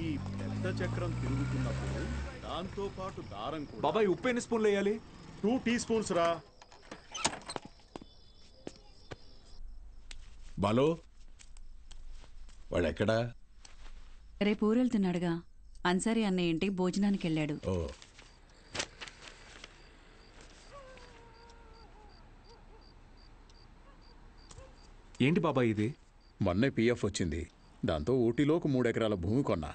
ఈ పెద్ద చక్రం తిరుగుతున్నప్పుడు దాంతో పాటు దారం కూడా. బాబాయ్ ఉప్పు ఎన్ని స్పూన్లు వేయాలి? 2 టీ స్పూన్స్ రా. బాలు వాడెక్కడా? రేపు ఊరెళ్తున్నాడుగా. అన్సారీ అన్నయ్య ఇంటికి భోజనానికి వెళ్ళాడు. ఓ ఏంటి బాబాయ్ ఇది? మొన్నే పిఎఫ్ వచ్చింది. దాంతో ఊటీలో ఒక 3 ఎకరాల భూమి కొన్నా.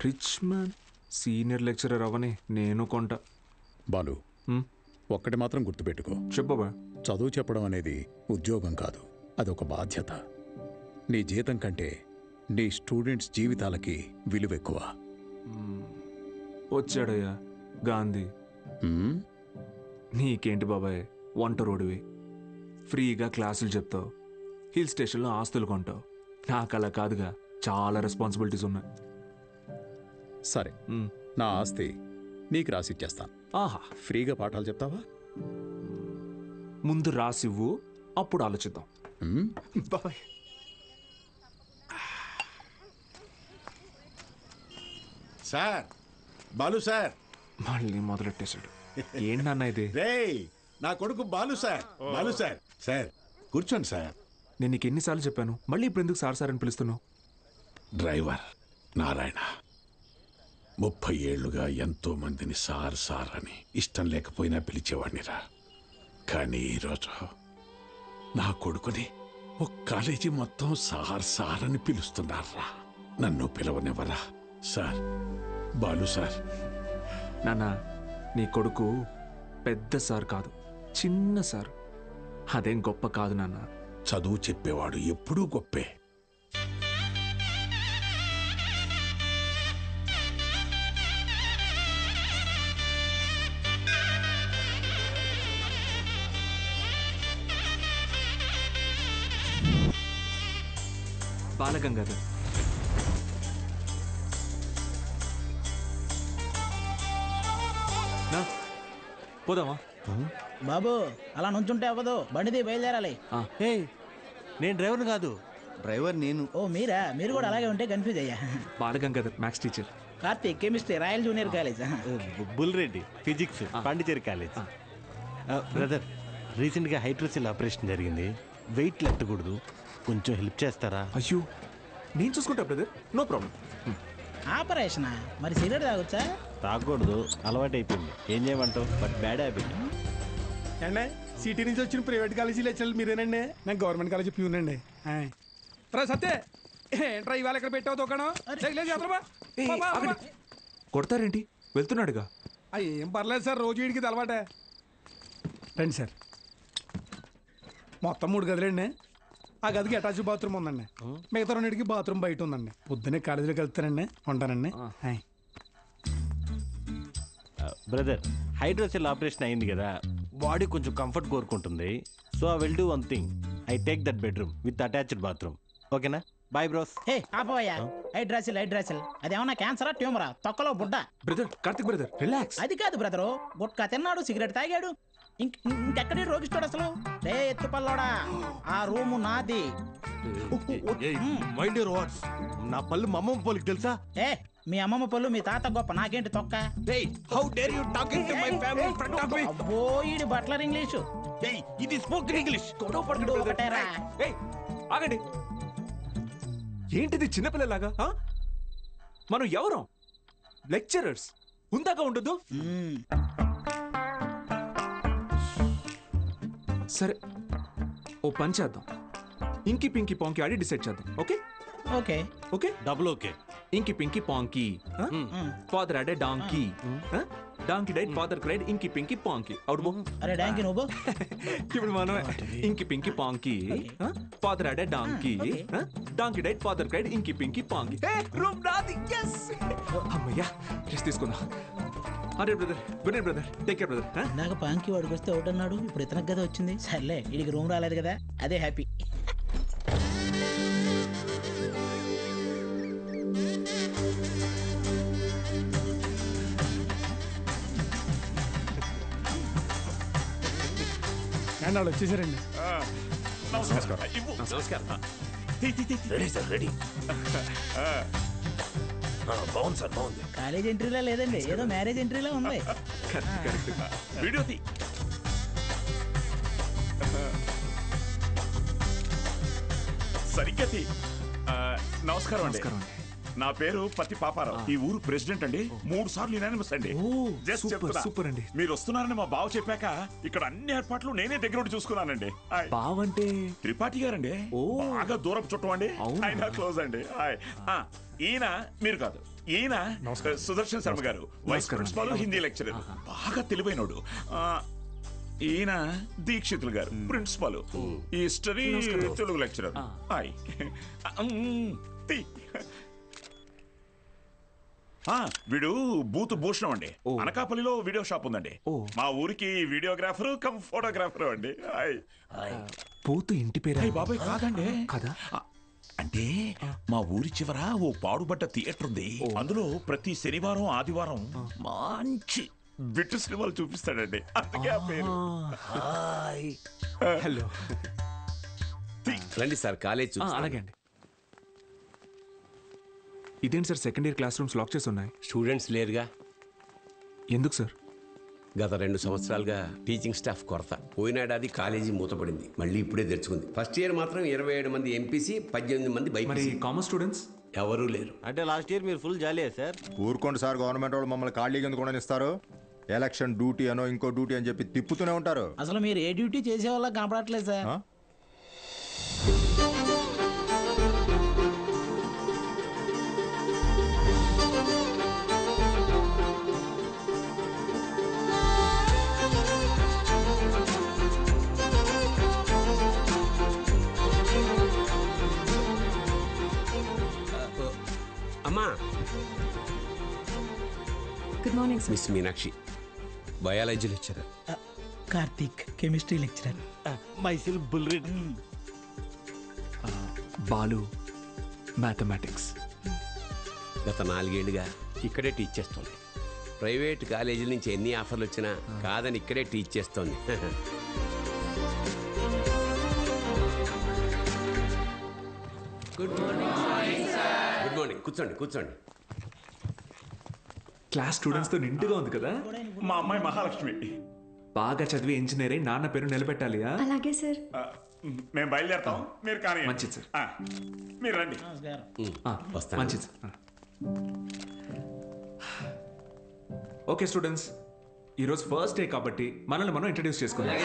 రిచ్ మ్యాన్ సీనియర్ లెక్చరర్ అవని నేను కొంట. బాలు ఒక్కటి మాత్రం గుర్తుపెట్టుకో. చెప్పు బాబాయ్. చదువు చెప్పడం అనేది ఉద్యోగం కాదు, అదొక బాధ్యత. నీ జీతం కంటే నీ స్టూడెంట్స్ జీవితాలకి విలువ ఎక్కువ. వచ్చాడయ్యా గాంధీ. నీకేంటి బాబాయ్, వంట రోడ్డువి, ఫ్రీగా క్లాసులు చెప్తావు, హిల్ స్టేషన్లో ఆస్తులు కొంటావు. నాకు అలా కాదుగా, చాలా రెస్పాన్సిబిలిటీస్ ఉన్నాయి. సరే, నా ఆస్తి నీకు రాసిచ్చేస్తాను. ఆహా, ఫ్రీగా పాఠాలు చెప్తావా? ముందు రాసివ్వు, అప్పుడు ఆలోచిద్దాం. బాబాయ్ సార్, బాలు సార్. మళ్ళీ మొదలెట్టేశాడు. ఏంటి నాన్న ఇది? రేయ్, నా కొడుకు Balu sir. Balu sir. Sir కూర్చోండి సార్. నేను నీకు ఎన్నిసార్లు చెప్పాను, మళ్ళీ ఇప్పుడు ఎందుకు సార్ సార్ అని పిలుస్తున్నావు? డ్రైవర్ నారాయణ 30 ఏళ్లుగా ఎంతో మందిని సార్ సార్ అని ఇష్టం లేకపోయినా పిలిచేవాడినిరా. కానీ ఈరోజు నా కొడుకుని ఒక కాలేజీ మొత్తం సార్ సార్ అని పిలుస్తున్నారా. నన్ను పిలవనివ్వరా సార్? బాలు సార్. నాన్న, నీ కొడుకు పెద్ద సార్ కాదు, చిన్న సార్. అదేం గొప్ప కాదు నాన్న. చదువు చెప్పేవాడు ఎప్పుడూ గొప్పే. బాలగంగాధర్. పోదామా బాబు? అలా నుంచుంటే అవ్వదు, బండిది బయలుదేరాలి. నేను డ్రైవర్ని కాదు, డ్రైవర్ నేను. ఓ మీరా? మీరు కూడా అలాగే ఉంటే కన్ఫ్యూజ్ అయ్యా. Balagangadhar maths teacher. Karthik chemistry, royal junior college. Bulreddy physics, Pondicherry college. Brother, రీసెంట్గా హైడ్రోసిల్ ఆపరేషన్ జరిగింది, వెయిట్ లెట్టకూడదు, కొంచెం హెల్ప్ చేస్తారా? అయ్యో, నేను చూసుకుంటా బ్రదర్, నో ప్రాబ్లం. ఆపరేషనా? మరి సిగరెట్ తాగొచ్చా? తాగకూడదు, అలవాటు అయిపోయింది. ఏం చేయమంటావు? But bad habit. అండి, సిటీ నుంచి వచ్చిన ప్రైవేట్ కాలేజీ లెక్చరర్ మీరేనండి? నేను గవర్నమెంట్ కాలేజీ ప్యూనండి. రా సత్తే, ఏంట్రా ఇవాళ ఇక్కడ పెట్టావు దుకాణం? కొడతారేంటి? వెళ్తున్నాడుగా. ఏం పర్లేదు సార్, రోజు వీడికి ఇది అలవాటే. రండి సార్. మొత్తం 3 గదులండి. ఆ గదికి అటాచ్ బాత్రూమ్ ఉందండి. మిగతా 2కి బాత్రూమ్ బయట ఉందండి. పొద్దున్నే కాలేజీలోకి వెళ్తానండి, ఉంటానండి. బ్రదర్, హైడ్రోసిల్ ఆపరేషన్ అయింది కదా, బాడీ కొంచెం కంఫర్ట్ కోరుకుంటుంది. So I will do one thing, I take that bedroom with attached bathroom. ఓకేనా? Boy bros. హే ఆపోయా, హైడ్రాసిల్ అదేమన్నా క్యాన్సరా, ట్యూమరా, తొక్కలో బుడ్డ? Brother, Karthik brother, relax. అది కాదు బ్రదరు, గుట్కా తిన్నాడు, సిగరెట్ తాగాడు, ఇంకెక్కడి రోగిస్తాడు అసలు? రే ఎత్తు పల్లోడా, ఆ రూము నాది. Mind your words. నా పళ్ళు మా అమ్మమ్మ పోలికి తెలుసా? ఏ, మీ అమ్మమ్మ పళ్ళు మీ తాత గొప్ప, నాకేంటి తొక్క? How dare you talking to my family in front of me? అబ్బో, ఈడి బట్లర్ ఇంగ్లీషు. ఇది స్పోకెన్ ఇంగ్లీష్. ఒకటేరా. ఆగండి, ఏంటిది చిన్నపిల్లలాగా? మనం ఎవరం? లెక్చరర్స్, ఉందాక ఉండదు. సరే, ఓ పని చేద్దాం, ఇంకి పింకి పాంకి ఆడి డిసైడ్ చేద్దాం. Okay okay okay, double okay. Inky pinky ponky. Father had a donkey, donkey died, father cried, inky pinky పాంకి. అవును, అరే డాంకీ నువ్వు. ఇప్పుడు మనమే inky pinky ponky. Father had a donkey, donkey died, father cried, inky pinky ponky. Room నాది. yes, అమ్మయ్యా, rest తీసుకుందాం. అరే brother, good night brother, take care brother. నాకు పాంకి వాడికి వస్తే ఒకటి అన్నాడు, ఇప్పుడు ఇతనికి కదా వచ్చింది. సర్లే, వీడికి రూమ్ రాలేదు కదా, అదే హ్యాపీ. అండ్ వాళ్ళు వచ్చేసారండి. నమస్కారం. నమస్కారం. Ready sir, ready. బాగుంది సార్, బాగుంది. కాలేజ్ ఎంట్రీలా లేదండి, ఏదో మ్యారేజ్ ఎంట్రీలా ఉంది. వీడియో తీ. సరిగ్గా తీ. నమస్కారం అండి. నా పేరు పత్తి పాపారావు. ఈ ఊరు ప్రెసిడెంట్ అండి. 3 సార్లు యునానిమస్ అండి. జస్ట్ చెప్తున్నా. సూపర్ అండి. మీరు వస్తున్నారని మా బావ చెప్పాక ఇక్కడ అన్ని ఏర్పాట్లు నేనే దగ్గర ఉండి చూసుకున్నానండి. బావంటే త్రిపాఠి గారండి. బాగా దూరం చుట్టం అండి. ఆయన క్లోజ్ అండి. ఈయన మీరు కాదు, ఈయన సుదర్శన్ శర్మ గారు, వైస్ ప్రిన్సిపాల్, హిందీ లెక్చరర్, బాగా తెలివైనోడు. ఈయన దీక్షితులు గారు, ప్రిన్సిపాల్, హిస్టరీ తెలుగు లెక్చరర్. వీడు బూత్ భూషణం అండి. అనకాపల్లిలో వీడియో షాప్ ఉందండి. మా ఊరికి వీడియోగ్రాఫర్ కమ్ ఫోటోగ్రాఫర్ అండి. బూత్ ఇంటి పేరు? బాబాయ్ కాదండి. కదా, అంటే మా ఊరి చివర ఓ పాడుబడ్డ థియేటర్ ఉంది. అందులో ప్రతి శనివారం ఆదివారం మంచి బిట్టు సినిమాలు చూపిస్తాడండి. అందుకే ఆ పేరు. హలో రండి సార్, కాలేజ్. అలాగే అండి. ఇదేంటి సార్, second year class rooms lock చేసి ఉన్నాయి? స్టూడెంట్స్ లేరుగా. ఎందుకు సార్? గత 2 సంవత్సరాలుగా టీచింగ్ స్టాఫ్ కొరత. పోయినాడాది కాలేజీ మూతపడింది, మళ్ళీ ఇప్పుడే తెరుచుకుంది. ఫస్ట్ ఇయర్ మాత్రం 27 మంది ఎంపీసీ, 18 మంది బైపీసీ. కామర్స్ స్టూడెంట్స్ ఎవరూ లేరు. అంటే లాస్ట్ ఇయర్ మీరు ఫుల్ జాలీయా సార్? ఊరుకోండి సార్, గవర్నమెంట్ వాళ్ళు మమ్మల్ని ఖాళీగా ఎందుకు కూడా ఇస్తారు? ఎలక్షన్ డ్యూటీ అనో ఇంకో డ్యూటీ అని చెప్పి తిప్పుతూనే ఉంటారు. అసలు మీరు ఏ డ్యూటీ చేసే వాళ్ళ కనపడట్లేదు సార్. అమ్మా, good morning sir. Miss Meenakshi, biology lecturer. Karthik, chemistry lecturer. Myself బుల్రెడ్. బాలు, మ్యాథమెటిక్స్. గత 4 ఏళ్లుగా ఇక్కడే టీచ్ చేస్తోంది. ప్రైవేట్ కాలేజీల నుంచి ఎన్ని ఆఫర్లు వచ్చినా కాదని ఇక్కడే టీచ్ చేస్తోంది. Good morning. Good morning. కూర్చోండి, కూర్చోండి. క్లాస్ స్టూడెంట్స్ తో నిండుగా ఉంది కదా. మా అమ్మాయి మహాలక్ష్మి. బాగా చదివి ఇంజనీర్ అయి నాన్న పేరు నిలబెట్టాలి. అలాగే సార్. మేము బయలుదేరుతాం, మీరు కానీ. మంచిది సార్. మీరు రండి. వస్తాను. మంచిది సార్. ఓకే స్టూడెంట్స్, ఈరోజు ఫస్ట్ డే కాబట్టి మనల్ని మనం ఇంట్రడ్యూస్ చేసుకుందాం.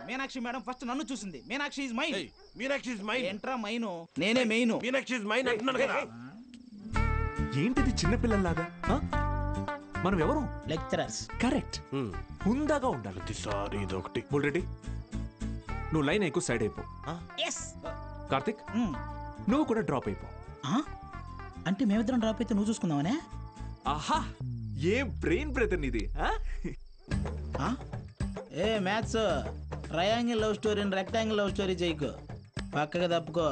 మీనాక్షి మేడం ఫస్ట్ నన్ను చూసింది. Meenakshi is mine. Meenakshi is mine. ఎంట్రా మైను, నేనే మెయిన్. మీనాక్షి ఇస్ మైన్ అంటున్నాను కదా. ఏంటిది చిన్నపిల్లల్లాగా? మనం ఎవరు? లెక్చరర్స్. కరెక్ట్. హుందాగా ఉండాలి. సారీ, ఇదొకటి. బుల్రెడ్డి, నువ్వు లైన్ ఎక్కువ సైడ్ అయిపో. కార్తిక్, నువ్వు కూడా డ్రాప్ అయిపో. అంటే మేమిద్దరం డ్రాప్ అయితే నువ్వు చూసుకుందామనే? ఆహా, ఏ బ్రెయిన్ బ్రదర్ నీది. ఏ మ్యాథ్స్, ట్రయాంగిల్ లవ్ స్టోరీని రెక్టాంగిల్ లవ్ స్టోరీ చేయకు, పక్కగా తప్పుకో.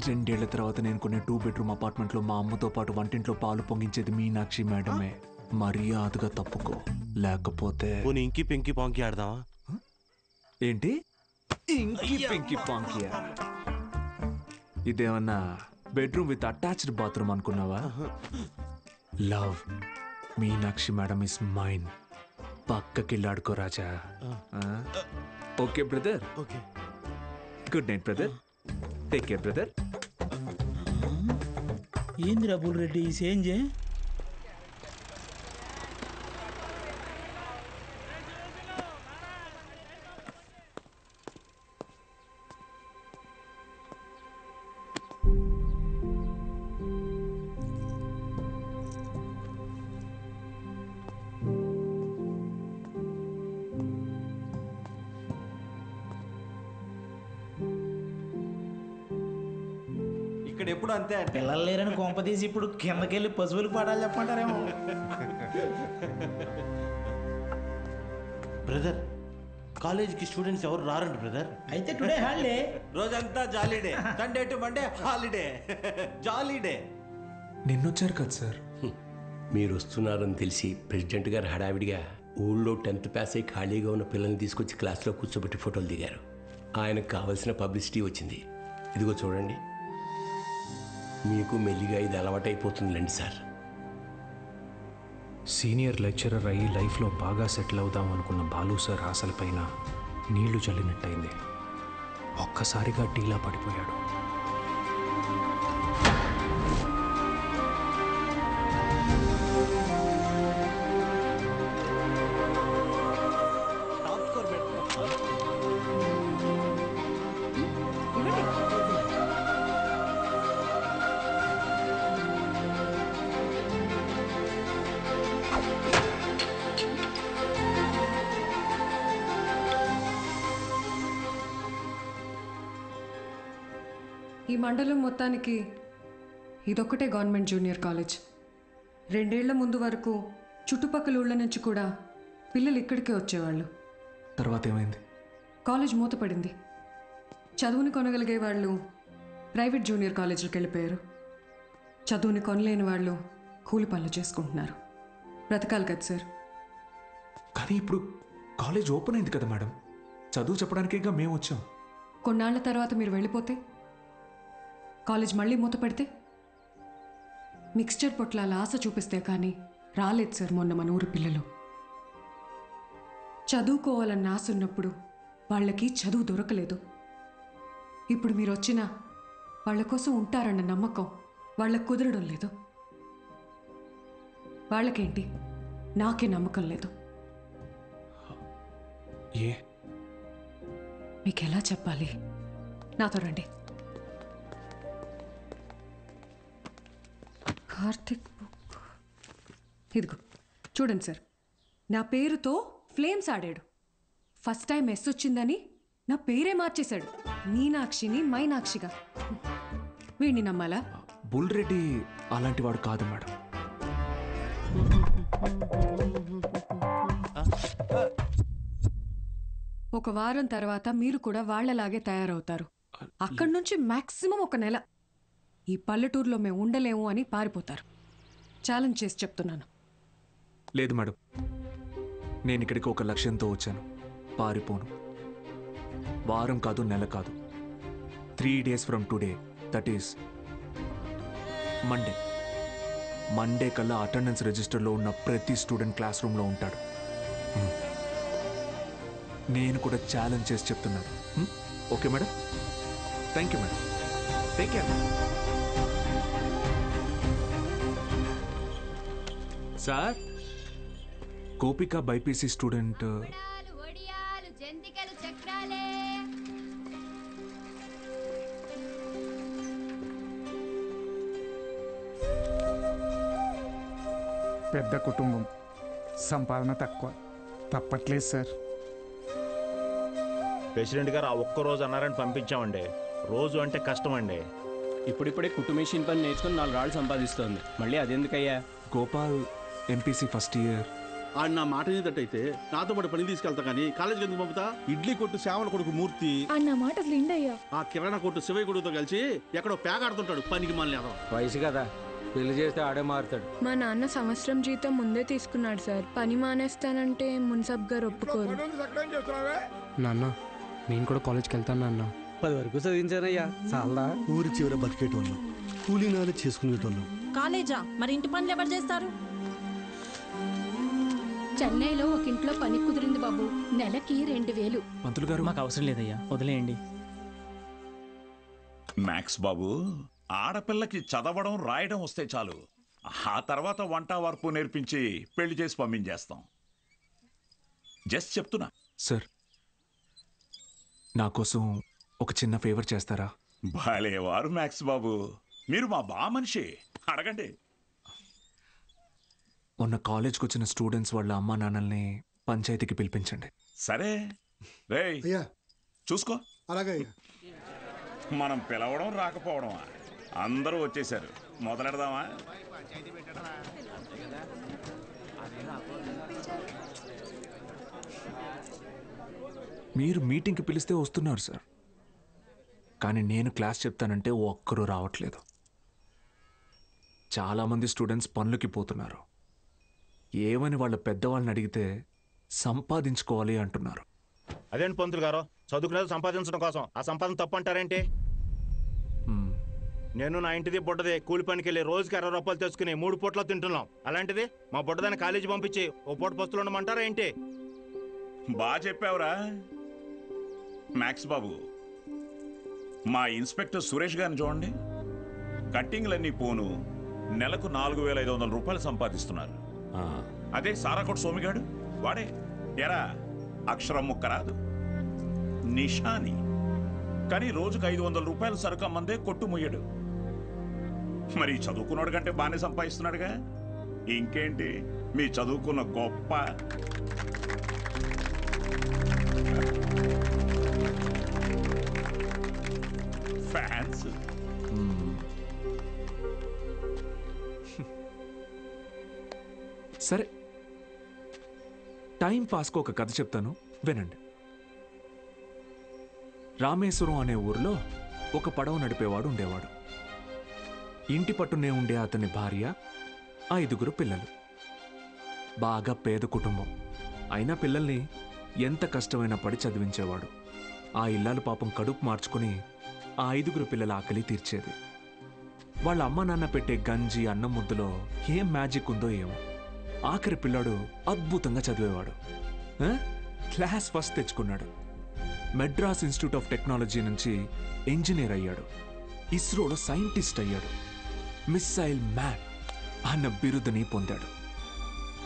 2 ఏళ్ల తర్వాత నేను కొనే 2 బెడ్రూమ్ అపార్ట్మెంట్ లో మా అమ్మతో పాటు వంటింట్లో పాలు పొంగించేది మీనాక్షి మేడమే. మర్యాదగా తప్పుకో, లేకపోతే ఇంకి పెంకి పాంకి ఆడదామా? ఏంటి ఇంకి పెంకి పాంకియా? ఇదేమన్నా బెడ్రూమ్ విత్ అటాచ్డ్ బాత్రూమ్ అనుకున్నావా? Love Meenakshi madam is mine. పక్కకిల్లాడుకో రాజా. Okay brother. Okay. Good night brother. Take care brother. ఏందిరా బుల్రెడ్డి చేంజ్? ఇక్కడ ఎప్పుడు అంతే. పిల్లలు లేరని కొంప తీసి ఇప్పుడు కిందకెళ్ళి పశువులకు పాడాలి చెప్పంటారేమో. బ్రదర్, కాలేజీకి స్టూడెంట్స్ ఎవరు రారండి బ్రదర్. అయితే టుడే హాలిడే. రోజంతా jolly day. Sunday to Monday holiday. Jolly day. నిన్నొచ్చారు కదా సార్. మీరు వస్తున్నారని తెలిసి ప్రెసిడెంట్ గారు హడావిడిగా ఊళ్ళో 10th పాస్ అయి ఖాళీగా ఉన్న పిల్లల్ని తీసుకొచ్చి క్లాస్లో కూర్చోబెట్టి ఫోటోలు దిగారు. ఆయనకు కావాల్సిన పబ్లిసిటీ వచ్చింది. ఇదిగో చూడండి. మీకు మెల్లిగా ఇది అలవాటైపోతుందిలేండి సార్. సీనియర్ లెక్చరర్ అయ్యి లైఫ్లో బాగా సెటిల్ అవుదాం అనుకున్న బాలు సార్ ఆశలపైన నీళ్లు చల్లినట్టయింది. ఒక్కసారిగా డీలా పడిపోయాడు. ఈ మండలం మొత్తానికి ఇదొక్కటే గవర్నమెంట్ జూనియర్ కాలేజ్. 2 ఏళ్ల ముందు వరకు చుట్టుపక్కల ఊళ్ళ నుంచి కూడా పిల్లలు ఇక్కడికే వచ్చేవాళ్ళు. తర్వాత ఏమైంది? కాలేజ్ మూతపడింది. చదువుని కొనగలిగే వాళ్ళు ప్రైవేట్ జూనియర్ కాలేజీలకు వెళ్ళిపోయారు. చదువుని కొనలేని వాళ్ళు కూలి పనులు చేసుకుంటున్నారు. బ్రతకాలి కదా సార్. కానీ ఇప్పుడు కాలేజ్ ఓపెన్ అయింది కదా మేడం, చదువు చెప్పడానికేగా మేము వచ్చాం. కొన్నాళ్ల తర్వాత మీరు వెళ్ళిపోతే కాలేజ్ మళ్ళీ మూతపడితే మిక్స్చర్ పొట్లాల ఆశ చూపిస్తే కానీ రాలేదు సార్ మొన్న మన ఊరు పిల్లలు. చదువుకోవాలన్న ఆశ ఉన్నప్పుడు వాళ్ళకి చదువు దొరకలేదు. ఇప్పుడు మీరు వచ్చినా వాళ్ళ కోసం ఉంటారన్న నమ్మకం వాళ్ళకు కుదరడం లేదు. వాళ్ళకేంటి, నాకే నమ్మకం లేదు. మీకు ఎలా చెప్పాలి? నాతో రండి. కార్తిక్ బుక్ ఇదిగో చూడండి సార్. నా పేరుతో ఫ్లేమ్స్ ఆడాడు. ఫస్ట్ టైం ఎస్ వచ్చిందని నా పేరే మార్చేశాడు. మీనాక్షిని మైనాక్షిగా. వీడిని నమ్మాలా? బుల్ రెడ్డి అలాంటి వాడు కాదు మేడం. ఒక వారం తర్వాత మీరు కూడా వాళ్లలాగే తయారవుతారు. అక్కడి నుంచి మాక్సిమం 1 నెల ఈ పల్లెటూరులో మేము ఉండలేము అని పారిపోతారు. ఛాలెంజ్ చేసి చెప్తున్నాను. లేదు మేడం, నేను ఇక్కడికి ఒక లక్ష్యంతో వచ్చాను. పారిపోను. వారం కాదు, నెల కాదు, 3 days from today, that is Monday కల్లా అటెండెన్స్ రిజిస్టర్లో ఉన్న ప్రతి స్టూడెంట్ క్లాస్ రూమ్లో ఉంటాడు. నేను కూడా ఛాలెంజ్ చేసి చెప్తున్నాను. Okay madam? Thank you madam. Take care. Sir, Gopika BiPC student పెద్ద కుటుంబం, సంపాదన తక్కువ. తప్పట్లేదు సార్. ప్రెసిడెంట్ గారు ఆ ఒక్కరోజు అన్నారని పంపించామండి. రోజు అంటే కష్టం అండి. ఇప్పుడిప్పుడే కుట్టు మెషిన్ పని నేర్చుకుని 4 రాళ్ళు సంపాదిస్తోంది. మళ్ళీ అదెందుకయ్యా? Gopal MPC first year. ఆడు నా మాట ఏదట్టయితే నాతో పాటు పని తీసుకెళ్తా కానీ కాలేజీకి ఎందుకు పంపుతా? ఇడ్లీ కొట్టు శ్యామల కొడుకు మూర్తి, అన్న మాట లిండయ్యా, ఆ కిరాణా కొట్టు శివయ్య కొడుకుతో కలిసి ఎక్కడో పేకాడుతుంటాడు. పనికి మళ్ళీ వయసు కదా, పెళ్లి చేస్తే ఆడే మారుతాడు. మా నాన్న సంవత్సరం జీతం ముందే తీసుకున్నాడు సార్. పని మానేస్తానంటే మున్సబ్ గారు ఒప్పుకోరు. నాన్న, నేను కూడా కాలేజ్కి వెళ్తాను నాన్న. 10 వరకు చదివించానయ్యా. చాలా ఊరి చివర బతికేటోళ్ళం, కూలీనాలు చేసుకునేటోళ్ళం. కాలేజా? మరి ఇంటి పనులు ఎవరు చేస్తారు? చెన్నైలో ఒక ఇంట్లో పని కుదిరింది బాబు, నెలకి 2000. మంత్రులు గారు, మాకు అవసరం లేదయ్యా, వదిలేయండి. మ్యాక్స్ బాబు, ఆడపిల్లకి చదవడం రాయడం వస్తే చాలు. ఆ తర్వాత వంట వరపు నేర్పించి పెళ్లి చేసి పంపించేస్తాం. జస్ట్ చెప్తున్నా. సార్, నా కోసం ఒక చిన్న ఫేవర్ చేస్తారా? భలేవారు మ్యాక్స్ బాబు, మీరు మా బా మనిషి, అడగండి. మొన్న కాలేజ్కి వచ్చిన స్టూడెంట్స్ వాళ్ళ అమ్మా నాన్నల్ని పంచాయతీకి పిలిపించండి. సరే రేయ్, చూసుకో. అలాగే. మనం పిలవడం రాకపోవడమా? అందరూ వచ్చేసారు, మొదలెడదామా? మీరు మీటింగ్కి పిలిస్తే వస్తున్నారు సార్, కానీ నేను క్లాస్ చెప్తానంటే ఒక్కరూ రావట్లేదు. చాలామంది స్టూడెంట్స్ పనులకి పోతున్నారు. ఏమని వాళ్ళ పెద్దవాళ్ళని అడిగితే సంపాదించుకోవాలి అంటున్నారు. అదేంటి పంతులు గారు, చదువుకునేది సంపాదించడం కోసం, ఆ సంపాదన తప్పు అంటారేంటి? నేను నా ఇంటిది బుడ్డది కూలి పనికి వెళ్ళి రోజుకి 60 రూపాయలు తెచ్చుకుని 3 పూట్ల తింటున్నాం. అలాంటిది మా బుడ్డదాన్ని కాలేజీ పంపించి ఓ పూట పస్తులు ఉండమంటారా ఏంటి? బాగా చెప్పావురా మ్యాక్స్ బాబు. మా ఇన్స్పెక్టర్ సురేష్ గారిని చూడండి, కట్టింగ్లన్నీ పోను నెలకు 4,500 రూపాయలు సంపాదిస్తున్నారు. అదే సారాకోట్ సోమిగాడు వాడే ఎరా అక్షరం ముక్క రాదు, నిషాని, కానీ రోజుకు 500 రూపాయలు సరుకు అమ్మందే కొట్టు ముయ్యడు. మరి చదువుకున్నాడు కంటే బాగానే సంపాదిస్తున్నాడుగా. ఇంకేంటి మీ చదువుకున్న గొప్ప. ఫ్యాన్స్. సరే, టైం పాస్కు ఒక కథ చెప్తాను, వినండి. రామేశ్వరం అనే ఊర్లో ఒక పడవ నడిపేవాడు ఉండేవాడు. ఇంటి పట్టునే ఉండే అతని భార్య, 5 పిల్లలు. బాగా పేద కుటుంబం అయినా పిల్లల్ని ఎంత కష్టమైనా పడి చదివించేవాడు. ఆ ఇల్లాలు పాపం కడుపు మార్చుకుని ఆ 5 పిల్లల ఆకలి తీర్చేది. వాళ్ళ అమ్మ నాన్న పెట్టే గంజి అన్నం ముద్దలో ఏం మ్యాజిక్ ఉందో ఏమో, ఆఖరి పిల్లాడు అద్భుతంగా చదివేవాడు. క్లాస్ ఫస్ట్ తెచ్చుకున్నాడు. మెడ్రాస్ ఇన్స్టిట్యూట్ ఆఫ్ టెక్నాలజీ నుంచి ఇంజనీర్ అయ్యాడు. ఇస్రోలో సైంటిస్ట్ అయ్యాడు. మిస్సైల్ మ్యాన్ అన్న బిరుదుని పొందాడు.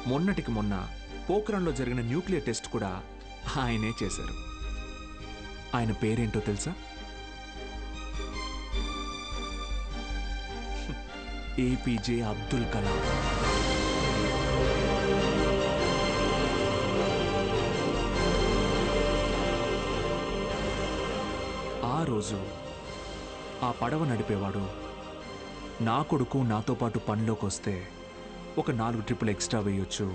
మొన్నటికి మొన్న పోఖ్రాన్లో జరిగిన న్యూక్లియర్ టెస్ట్ కూడా ఆయనే చేశారు. ఆయన పేరేంటో తెలుసా? ఏపీజే అబ్దుల్ కలాం. ఆ రోజు ఆ పడవ నడిపేవాడు, నా కొడుకు నాతో పాటు పనిలోకి వస్తే ఒక 4 ట్రిప్పులు ఎక్స్ట్రా వేయొచ్చు,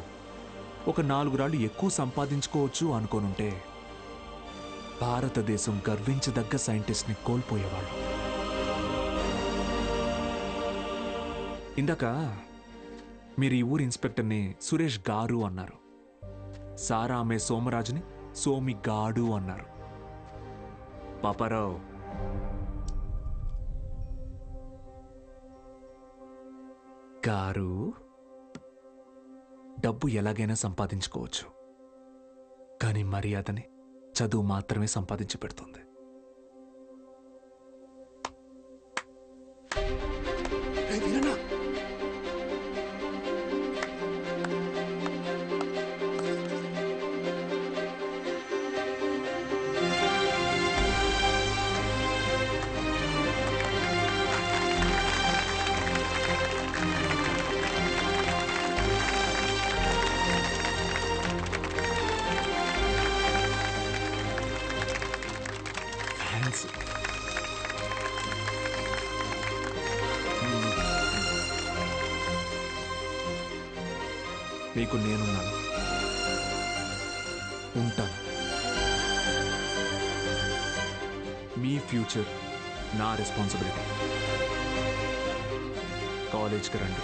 ఒక 4 రాళ్ళు ఎక్కువ సంపాదించుకోవచ్చు అనుకోనుంటే భారతదేశం గర్వించదగ్గ సైంటిస్ట్ని కోల్పోయేవాడు. ఇందాక మీరు ఈ ఊరి ఇన్స్పెక్టర్ని సురేష్ గారు అన్నారు. సారా ఆమె సోమరాజుని సోమి గాడు అన్నారు. పాపారావు, గారు డబ్బు ఎలాగైనా సంపాదించుకోవచ్చు, కానీ మర్యాదని చదువు మాత్రమే సంపాదించి పెడుతుంది. మీకు నేనున్నాను, ఉంటాను. మీ ఫ్యూచర్ నా రెస్పాన్సిబిలిటీ. కాలేజ్కి రండి.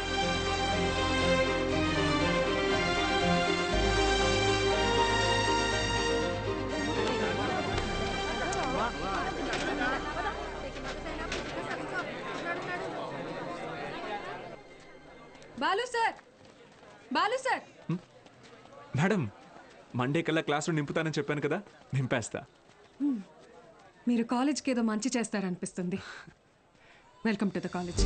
Balu sir, Balu sir. Madam, Monday కల్లా క్లాసులు నింపుతానని చెప్పాను కదా, నింపేస్తా. మీరు కాలేజ్కి ఏదో మంచి చేస్తారనిపిస్తుంది. Welcome to the college.